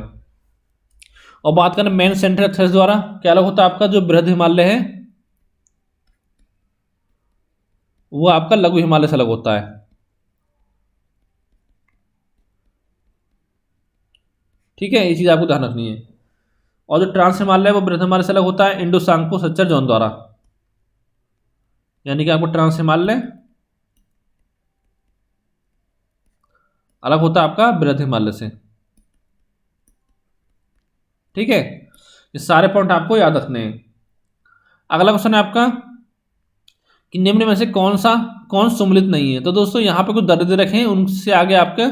और बात करें मैन सेंट्रल थ्रेस द्वारा, क्या अलग होता है आपका जो बृहद हिमालय है वो आपका लघु हिमालय से अलग होता है। ठीक है, ये चीज आपको ध्यान रखनी है। और जो ट्रांस हिमालय है वो बृहद हिमालय से अलग होता है इंडो सांगपो सच्चर जोन द्वारा, यानी कि आपको ट्रांस हिमालय अलग होता है आपका बृहद हिमालय से। ठीक है, ये सारे पॉइंट आपको याद रखने हैं। अगला क्वेश्चन है आपका कि निम्न में से कौन सम्मिलित नहीं है। तो दोस्तों यहाँ पे कुछ दर्रे दे रखे हैं, उनसे आगे आपके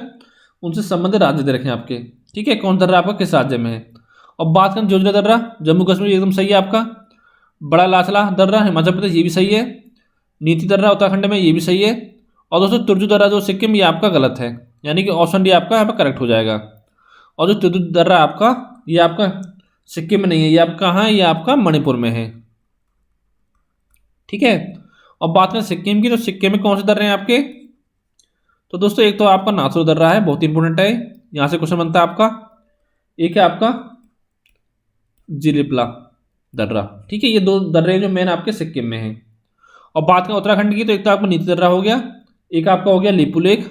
उनसे संबंधित राज्य दे रखे हैं आपके। ठीक है, कौन दर्रा आपका किस राज्य में है। और बात करें जोजिला दर्रा जम्मू कश्मीर, एकदम सही है आपका। बड़ा लाचला दर्रा हिमाचल प्रदेश, ये भी सही है। नीति दर्रा उत्तराखंड में, ये भी सही है। और दोस्तों तुर्जु दर्रा जो सिक्किम, ये आपका गलत है, यानी कि ऑप्शन डी आपका यहाँ पर करेक्ट हो जाएगा। और जो तुर्जु दर्रा आपका, ये आपका सिक्किम में नहीं है, ये आपका कहाँ है, ये आपका मणिपुर में है। ठीक है, और बात करें सिक्किम की, तो सिक्किम में कौन से दर्रे हैं आपके। तो दोस्तों एक तो आपका नाथुला दर्रा है, बहुत इंपॉर्टेंट है, यहाँ से क्वेश्चन बनता है आपका। एक है आपका जिलिपला दर्रा। ठीक है, ये 2 दर्रे जो मेन आपके सिक्किम में हैं। और बात करें उत्तराखंड की, तो एक तो आपका नीति दर्रा हो गया, एक आपका हो गया लिपुलेख।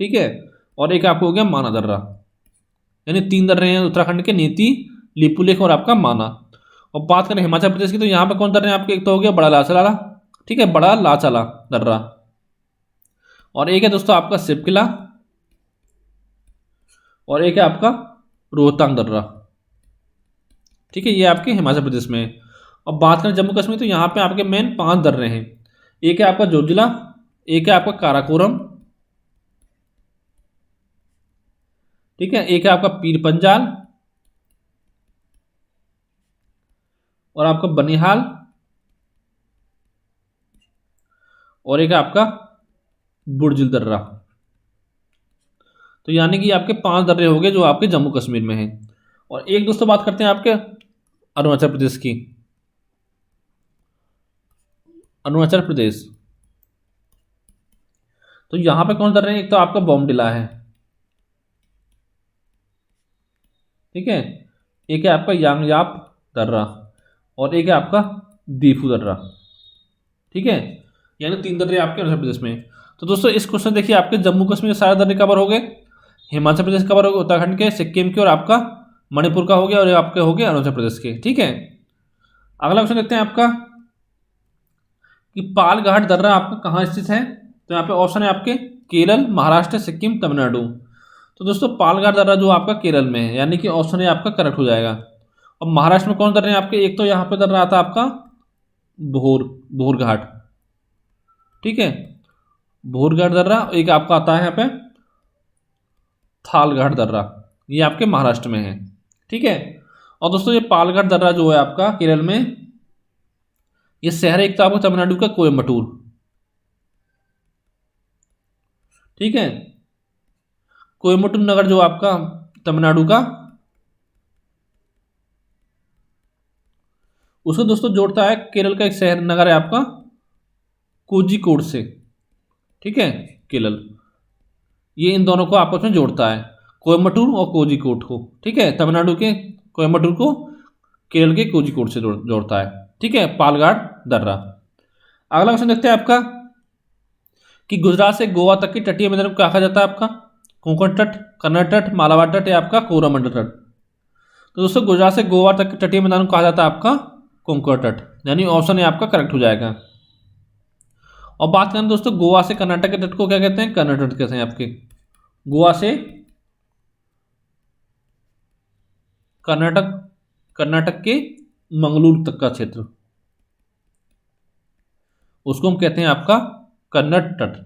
ठीक है, और एक आपको हो गया माना दर्रा, यानी 3 दर्रे हैं उत्तराखंड के, नीति, लिपुलेख और आपका माना। और बात करें हिमाचल प्रदेश की, तो यहाँ पे कौन दर्रे हैं आपके, एक तो हो गया बड़ा लाचला। ठीक है, बड़ा लाचला दर्रा, और एक है दोस्तों आपका सिपकिला, और एक है आपका रोहतांग दर्रा। ठीक है, ये आपके हिमाचल प्रदेश में है। और बात करें जम्मू कश्मीर, तो यहाँ पे आपके मेन 5 दर्रे हैं। एक है आपका जोजिला, एक है आपका काराकोरम, ठीक है, एक है आपका पीर पंजाल, और आपका बनिहाल, और एक है आपका बुर्जिल दर्रा। तो यानी कि आपके 5 दर्रे हो गए जो आपके जम्मू कश्मीर में हैं। और एक दोस्तों बात करते हैं आपके अरुणाचल प्रदेश की। अरुणाचल प्रदेश, तो यहां पे कौन दर्रे हैं, एक तो आपका बॉमडिला है। ठीक है, एक है आपका यांगयाप दर्रा, और एक है आपका दीफू दर्रा। ठीक है, यानी 3 दर्रे आपके अरुणाचल प्रदेश में। तो दोस्तों इस क्वेश्चन देखिए आपके जम्मू कश्मीर के सारे दर्रे कवर हो गए। हिमाचल प्रदेश कवर हो गया, उत्तराखंड के, सिक्किम के, और आपका मणिपुर का हो गया, और ये आपके हो गए अरुणाचल प्रदेश के। ठीक है, अगला क्वेश्चन देखते हैं आपका कि पाल घाट दर्रा आपका कहाँ स्थित है। तो यहाँ पे ऑप्शन है आपके केरल, महाराष्ट्र, सिक्किम, तमिलनाडु। तो दोस्तों पाल घाट दर्रा जो आपका केरल में है, यानी कि ऑप्शन है आपका करेक्ट हो जाएगा। और महाराष्ट्र में कौन दर्रे हैं आपके, एक तो यहाँ पे दर्रा आता है आपका भोर घाट। ठीक है, भोर घाट दर्रा, एक आपका आता है यहाँ पे थाल घाट दर्रा, ये आपके महाराष्ट्र में है। ठीक है, और दोस्तों ये पाल घाट दर्रा जो है आपका केरल में, ये शहर एक तो आपको तमिलनाडु का कोयम्बटूर। ठीक है, कोयम्बटूर नगर जो आपका तमिलनाडु का, उसको दोस्तों जोड़ता है केरल का एक शहर नगर है आपका कोझिकोड से। ठीक है, केरल, ये इन दोनों को आपस में जोड़ता है, कोयम्बटूर और कोझिकोड को। ठीक है, तमिलनाडु के कोयम्बटूर को केरल के कोझिकोड से जोड़ता है। ठीक है, पालघाट दर्रा। अगला क्वेश्चन देखते हैं आपका कि गुजरात से गोवा तक की तटीय मैदान को क्या कहा जाता है आपका, कोंकण तट, कन्नड़ तट, मालाबार तट, या आपका कोरोमंडल तट। तो दोस्तों गुजरात से गोवा तक के तटीय मैदान को कहा जाता है आपका कोंकण तट, यानी ऑप्शन है आपका करेक्ट हो जाएगा। और बात करें दोस्तों गोवा से कर्नाटक के तट को क्या कहते हैं, कन्नड़ तट कहते हैं आपके। गोवा से कर्नाटक के मंगलूर तक का क्षेत्र, उसको हम कहते हैं आपका कन्नड़ तट।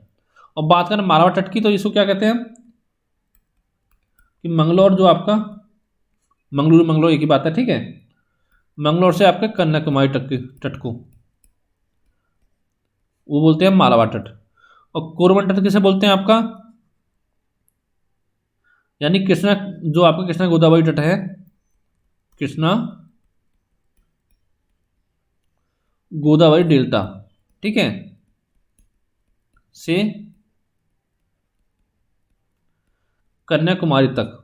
और बात करें मालाबार तट की, तो इसको क्या कहते हैं कि मंगलौर जो आपका मंगलूर एक ही बात है। ठीक है, मंगलौर से आपके कन्याकुमारी तट को वो बोलते हैं मालाबार तट। और कोरमंडल तट किसे बोलते हैं आपका, यानी कृष्णा, जो आपका कृष्णा गोदावरी तट है, कृष्णा गोदावरी डेल्टा। ठीक है, से कन्याकुमारी तक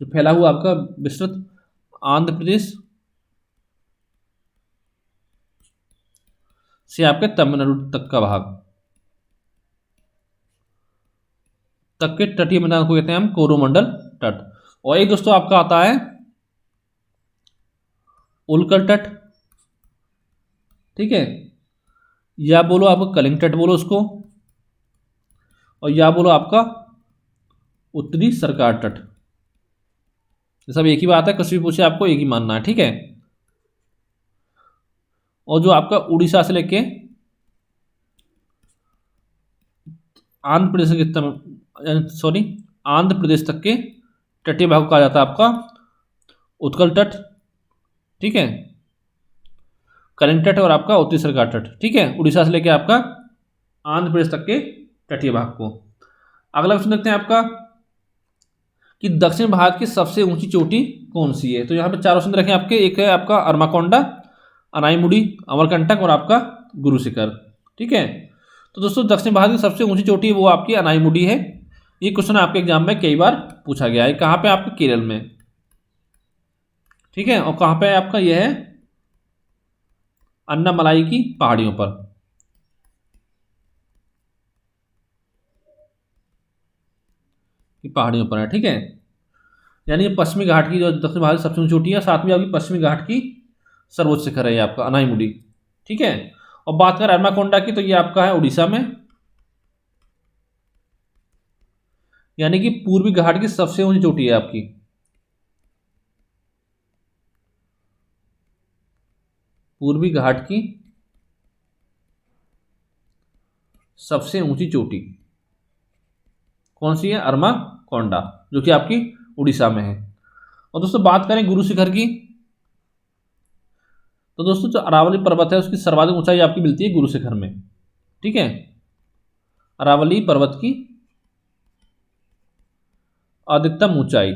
जो फैला हुआ आपका विस्तृत आंध्र प्रदेश से आपके तमिलनाडु तक का भाग तक के तटीय मैदान को कहते हैं हम कोरोमंडल तट। और एक दोस्तों आपका आता है उल्कल तट। ठीक है, या बोलो आपको कलिंग तट बोलो उसको, और या बोलो आपका उत्तरी सरकार तट। ये सब एक ही बात है, कुछ भी पूछे आपको एक ही मानना है। ठीक है, और जो आपका उड़ीसा से लेके आंध्र प्रदेश आंध्र प्रदेश तक के तटीय भाग को कहा जाता है आपका उत्कल तट। ठीक है, कलिंग तट और आपका उत्तरी सरकार तट। ठीक है, उड़ीसा से लेके आपका आंध्र प्रदेश तक के तटीय भाग को। अगला क्वेश्चन देखते हैं आपका कि दक्षिण भारत की सबसे ऊंची चोटी कौन सी है। तो यहाँ पे चार ऑप्शन रखें आपके, एक है आपका अरमाकोंडा, अनाईमुडी, अमरकंटक, और आपका गुरु शिखर। ठीक है, तो दोस्तों दक्षिण भारत की सबसे ऊंची चोटी वो आपकी अनाईमुडी है। ये क्वेश्चन आपके एग्जाम में कई बार पूछा गया है। कहाँ पे आपके, केरल में। ठीक है, और कहाँ पे आपका यह है, अन्नामलाई की पहाड़ियों पर। पहाड़ियों पर है। ठीक है, यानी पश्चिमी घाट की जो दक्षिण भारत की सबसे ऊंची चोटी है, साथ में आपकी पश्चिमी घाट की सर्वोच्च शिखर है ये आपका अनाईमुडी। ठीक है, और बात करें अरमाकोंडा की, तो ये आपका है उड़ीसा में, यानी कि पूर्वी घाट की सबसे ऊंची चोटी है आपकी। पूर्वी घाट की सबसे ऊंची चोटी कौन सी है, अरमाकोंडा, जो कि आपकी उड़ीसा में है। और दोस्तों बात करें गुरु शिखर की, तो दोस्तों जो अरावली पर्वत है उसकी सर्वाधिक ऊंचाई आपकी मिलती है गुरु शिखर में। ठीक है, अरावली पर्वत की अधिकतम ऊंचाई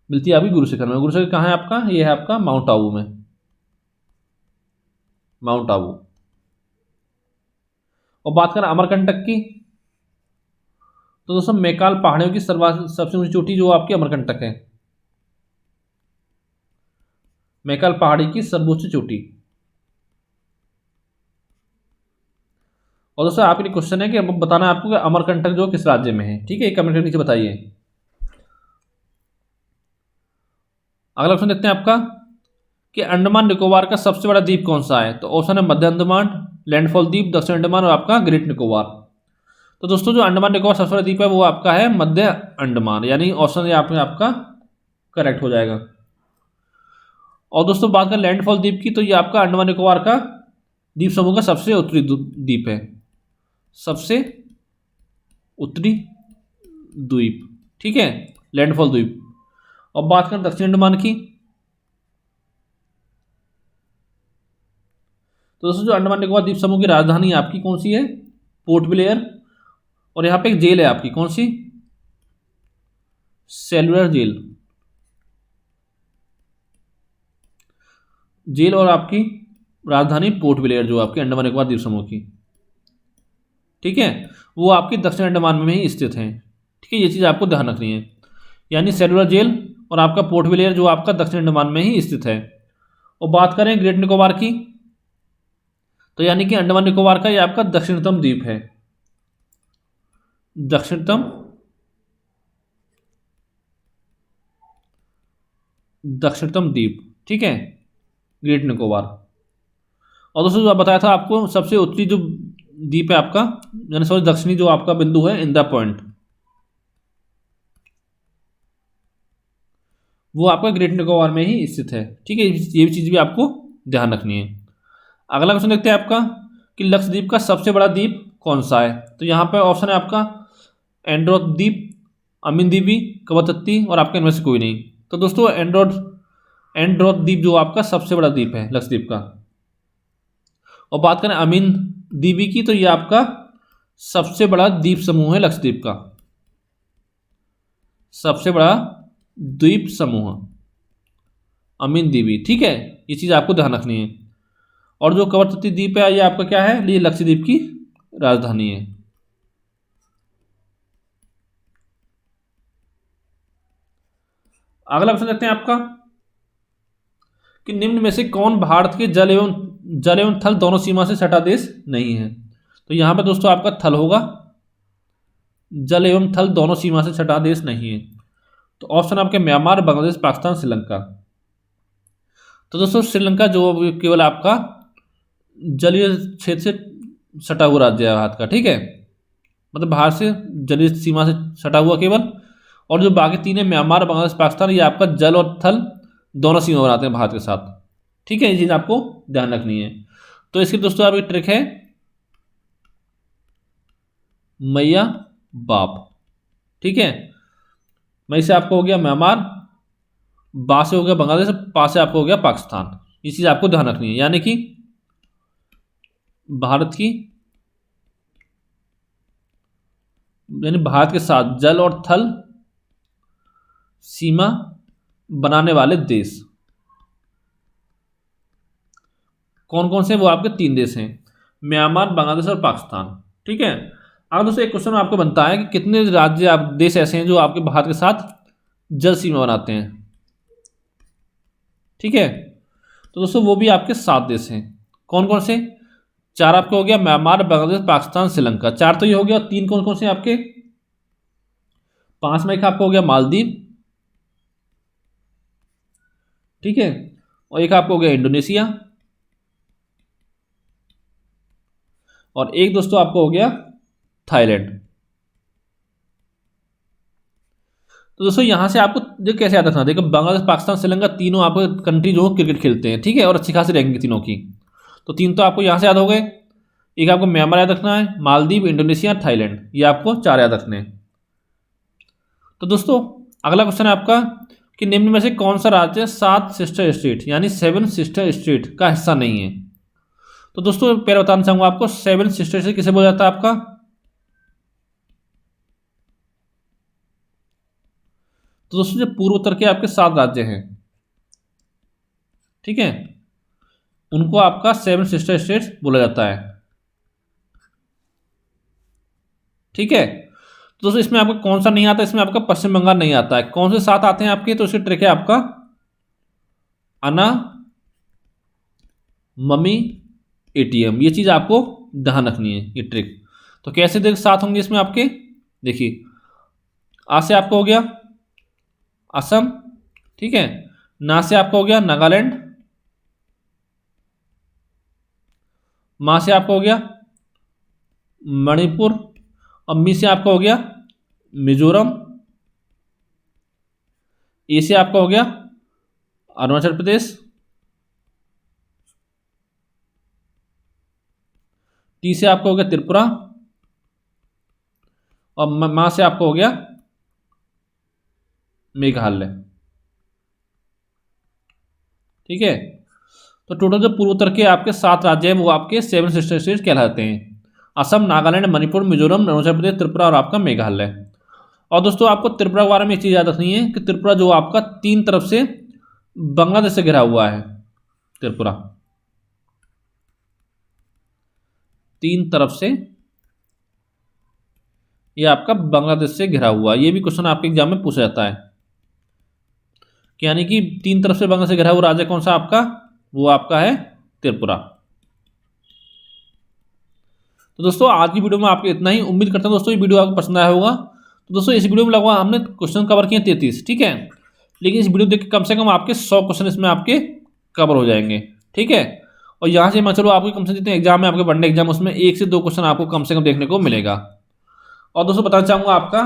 मिलती है आपकी गुरु शिखर में। गुरु शिखर कहाँ है आपका, ये है आपका माउंट आबू में, माउंट आबू। और बात करें अमरकंटक की, तो दोस्तों मैकाल पहाड़ियों की सबसे ऊंची चोटी जो आपकी अमरकंटक है, मैकाल पहाड़ी की सर्वोच्च चोटी। और दोस्तों आपके लिए क्वेश्चन है कि अब बताना है आपको कि अमरकंटक जो किस राज्य में है। ठीक है, कमेंट के नीचे बताइए। अगला क्वेश्चन देखते हैं आपका कि अंडमान निकोबार का सबसे बड़ा द्वीप कौन सा है। तो ऑप्शन है मध्य अंडमान, लैंडफॉल द्वीप, दक्षिण अंडमान और आपका ग्रेट निकोबार। तो दोस्तों जो अंडमान निकोबार सबसे बड़ा द्वीप है वो आपका है मध्य अंडमान, यानी ऑप्शन यहाँ पे आपका करेक्ट हो जाएगा। और दोस्तों बात करें लैंडफॉल द्वीप की, तो ये आपका अंडमान निकोबार का द्वीप समूह का सबसे उत्तरी द्वीप है, सबसे उत्तरी द्वीप। ठीक है, लैंडफॉल द्वीप। और बात करें दक्षिण अंडमान की, तो दोस्तों जो अंडमान निकोबार द्वीप समूह की राजधानी आपकी कौन सी है, पोर्ट ब्लेयर। और यहाँ पे एक जेल है आपकी, कौन सी, सेलुलर जेल। जेल और आपकी राजधानी पोर्ट ब्लेयर जो आपकी अंडमान निकोबार द्वीप समूह की, ठीक है, वो आपकी दक्षिण अंडमान में ही स्थित है। ठीक है, ये चीज़ आपको ध्यान रखनी है, यानी सेलुलर जेल और आपका पोर्ट ब्लेयर जो आपका दक्षिण अंडमान में ही स्थित है। और बात करें ग्रेट निकोबार की, तो यानी कि अंडमान निकोबार का ये आपका दक्षिणतम द्वीप है, दक्षिणतम द्वीप। ठीक है, ग्रेट निकोबार। और दोस्तों जो बताया था आपको सबसे उत्तरी जो द्वीप है आपका, यानी सॉरी दक्षिणी जो आपका बिंदु है इंदिरा पॉइंट, वो आपका ग्रेट निकोबार में ही स्थित है। ठीक है, ये भी चीज़ भी आपको ध्यान रखनी है। अगला क्वेश्चन देखते हैं आपका कि लक्षद्वीप का सबसे बड़ा द्वीप कौन सा है। तो यहाँ पर ऑप्शन है आपका एंड्रोथ द्वीप, अमीन द्वीपी, कवरत्ती और आपके इनमें से कोई नहीं। तो दोस्तों एंड्रोथ द्वीप जो आपका सबसे बड़ा द्वीप है लक्षद्वीप का। और बात करें अमीन द्वीपी की, तो ये आपका सबसे बड़ा द्वीप समूह है लक्षद्वीप का, सबसे बड़ा द्वीप समूह अमीन द्वीपी। ठीक है, ये चीज़ आपको ध्यान रखनी है। और जो कवरत्ती द्वीप है ये आपका क्या है, ये लक्षद्वीप की राजधानी है। अगला क्वेश्चन देखते हैं आपका कि निम्न में से कौन भारत के जल एवं थल दोनों सीमा से सटा देश नहीं है। तो यहां पर दोस्तों आपका थल होगा, जल एवं थल दोनों सीमा से सटा देश नहीं है। तो ऑप्शन आपके म्यांमार, बांग्लादेश, पाकिस्तान, श्रीलंका। तो दोस्तों श्रीलंका जो केवल आपका जलीय क्षेत्र से सटा हुआ राज्य है भारत का। ठीक है, मतलब बाहर से जलीय सीमा से सटा हुआ केवल। और जो बाकी तीन है म्यांमार, बांग्लादेश, पाकिस्तान, ये आपका जल और थल दोनों सीमा बनाते हैं भारत के साथ। ठीक है, ये चीज़ आपको ध्यान रखनी है। तो इसकी दोस्तों आपकी ट्रिक है मैया बाप। ठीक है, मई से आपको हो गया म्यांमार, बा से हो गया बांग्लादेश, पा से आपको हो गया पाकिस्तान। ये चीज़ आपको ध्यान रखनी है, यानी कि भारत के साथ जल और थल सीमा बनाने वाले देश कौन कौन से, वो आपके तीन देश हैं, म्यांमार, बांग्लादेश और पाकिस्तान। ठीक है, अब दोस्तों एक क्वेश्चन आपको बनता है कि कितने राज्य आप देश ऐसे हैं जो आपके भारत के साथ जल सीमा बनाते हैं। ठीक है, तो दोस्तों वो भी आपके 7 देश हैं। कौन कौन से, 4 आपके हो गया म्यांमार, बांग्लादेश, पाकिस्तान, श्रीलंका। 4 तो ये हो गया, और 3 कौन कौन से आपके, 5 में एक आपका हो गया मालदीव। ठीक है, और एक आपको हो गया इंडोनेशिया, और एक दोस्तों आपको हो गया थाईलैंड। तो दोस्तों यहां से आपको देखो कैसे याद रखना, देखो बांग्लादेश, पाकिस्तान, श्रीलंका तीनों आपको कंट्री जो क्रिकेट खेलते हैं। ठीक है, और अच्छी खासी रैंकिंग तीनों की। तो 3 तो आपको यहां से याद हो गए। एक आपको म्यांमार याद रखना है, मालदीव, इंडोनेशिया, थाईलैंड, ये आपको 4 याद रखने हैं। तो दोस्तों अगला क्वेश्चन है आपका कि निम्न में से कौन सा राज्य 7 सिस्टर स्टेट यानी 7 सिस्टर स्टेट का हिस्सा नहीं है। तो दोस्तों पहले बताना चाहूंगा आपको 7 सिस्टर स्टेट किसे बोला जाता है आपका, तो दोस्तों जो पूर्व उत्तर के आपके 7 राज्य हैं, ठीक है, उनको आपका 7 सिस्टर स्टेट्स बोला जाता है। ठीक है, तो दोस्तों इसमें आपका कौन सा नहीं आता, इसमें आपका पश्चिम बंगाल नहीं आता है। कौन से 7 आते हैं आपके, तो इसकी ट्रिक है आपका अना, ममी, एटीएम। ये चीज आपको ध्यान रखनी है ये ट्रिक। तो कैसे देख 7 होंगे इसमें आपके, देखिए आ से आपका हो गया असम, ठीक है, ना से आपका हो गया नागालैंड, मा से आपका हो गया मणिपुर, और मी से आपका हो गया मिजोरम, ए से आपका हो गया अरुणाचल प्रदेश, टी से आपका हो गया त्रिपुरा, और मा से आपका हो गया मेघालय। ठीक है, तो टोटल जो पूर्वोत्तर के आपके 7 राज्य हैं वो आपके 7 सिस्टर स्टेट कहलाते हैं, असम, नागालैंड, मणिपुर, मिजोरम, अरुणाचल प्रदेश, त्रिपुरा और आपका मेघालय। और दोस्तों आपको त्रिपुरा के बारे में एक चीज़ याद रखनी है कि त्रिपुरा जो आपका 3 तरफ से बांग्लादेश से घिरा हुआ है, त्रिपुरा 3 तरफ से ये आपका बांग्लादेश से घिरा हुआ है। ये भी क्वेश्चन आपके एग्जाम में पूछा जाता है कि यानी कि 3 तरफ से बांग्लादेश से घिरा हुआ राज्य कौन सा आपका, वो आपका है त्रिपुरा। तो दोस्तों आज की वीडियो में आपके इतना ही, उम्मीद करता हूं दोस्तों ये वीडियो आपको पसंद आया होगा। तो दोस्तों इस वीडियो में लगभग हमने क्वेश्चन कवर किए 33, ठीक है, लेकिन इस वीडियो देख के कम से कम आपके 100 क्वेश्चन इसमें आपके कवर हो जाएंगे, ठीक है। और यहाँ से मैं चलो आपके कम से जितने एग्जाम है आपके वनडे एग्जाम, उसमें 1 से 2 क्वेश्चन आपको कम से कम देखने को मिलेगा। और दोस्तों बताना चाहूँगा आपका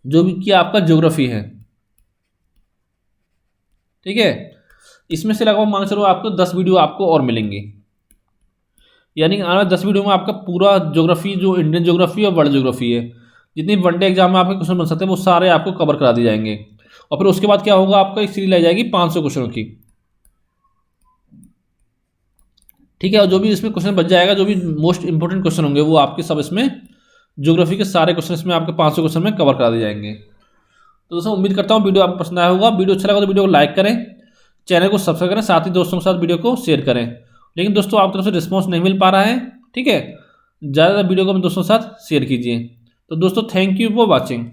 जो भी कि आपका ज्योग्राफी है, ठीक है, इसमें से लगभग मान चलो आपको 10 वीडियो आपको और मिलेंगे, यानी कि आने वाले 10 वीडियो में आपका पूरा ज्योग्राफी, जो इंडियन ज्योग्राफी और वर्ल्ड ज्योग्राफी है, जितनी वनडे एग्जाम में आपके क्वेश्चन बन सकते हैं वो सारे आपको कवर करा दिए जाएंगे। और फिर उसके बाद क्या होगा, आपका एक सीरीज लाई जाएगी 500 क्वेश्चनों की, ठीक है। और जो भी इसमें क्वेश्चन बच जाएगा, जो भी मोस्ट इंपॉर्टेंट क्वेश्चन होंगे वो आपके सब इसमें ज्योग्राफी के सारे क्वेश्चन इसमें आपके 500 क्वेश्चन में कवर करा दिए जाएंगे। तो दोस्तों उम्मीद करता हूँ वीडियो आपको पसंद आया होगा। वीडियो अच्छा लगा तो वीडियो को लाइक करें, चैनल को सब्सक्राइब करें, साथ ही दोस्तों के साथ वीडियो को शेयर करें। लेकिन दोस्तों आपकी तरफ से रिस्पॉन्स नहीं मिल पा रहा है, ठीक है, ज़्यादा वीडियो को अपने दोस्तों के साथ शेयर कीजिए। तो दोस्तों थैंक यू फॉर वॉचिंग।